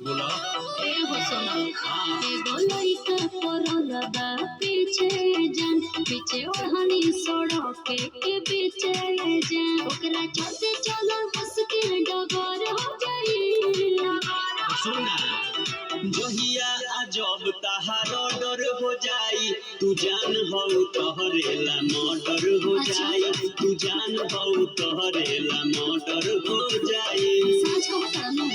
बोलो ए हो सोना ए गोलाई का परला बा पीछे जान पीछे ओढ़नी सड़क के पीछे जान ओकरा चलते चला मुश्किल डगर हो जाई सुना जहिया अजब तहारो डर हो जाई तू जान हो तोहरेला मर्डर हो जाई तू जान हो तोहरेला मर्डर हो जाई सच कहता ना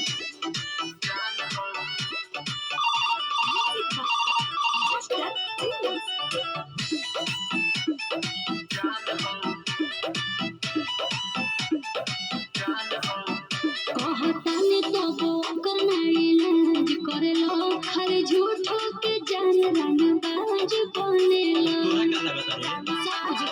कहताने तो वो करना इलाज करेलो हर झूठो के जान रंग बाज बनेलो तोरा का लगता रे सब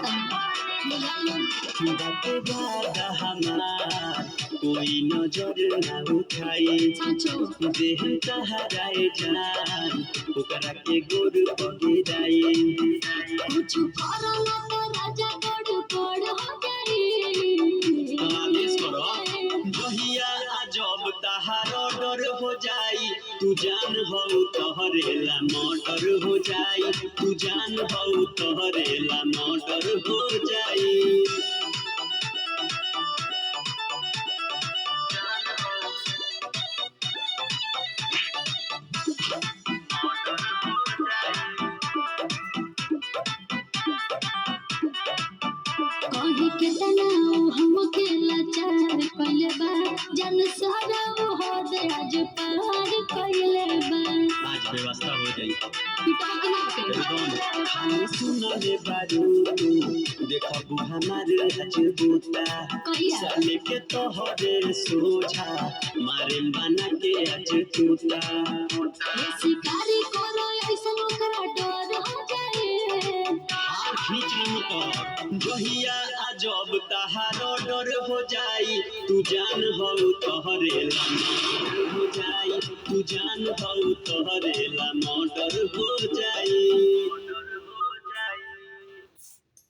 कुछ बात बादा हमार कोई नजर ना उठाई साचो देह तहराए जान ओकरा के गोर पगिराई कुछ करो ना तो राजा गड़ हो जाई आदेश करो जहिया अजब तहारो डर हो जाई तू जान हो तोहरेला मर्डर हो जाई तू जान हो तोहरेला मर्डर हो जाई कहीं के तनाव हम के लाचार कइले बा जन सारा हो दे आज पार कइले बा आज व्यवस्था हो जाई पिटा के ना के एकदम हम सुनले बारू तू देखबू हमार राजबूता कहिया साले के तोहरे सोझा मारे बना के आज टूटा ये शिकारी करो ऐसा ओकरा डर हो जाए हार खींच ली तो जहिया अजब तहारो डर हो जाई तू जान हो तोहरेला मर्डर हो जाई तू जान हो तोहरेला मर्डर हो जाई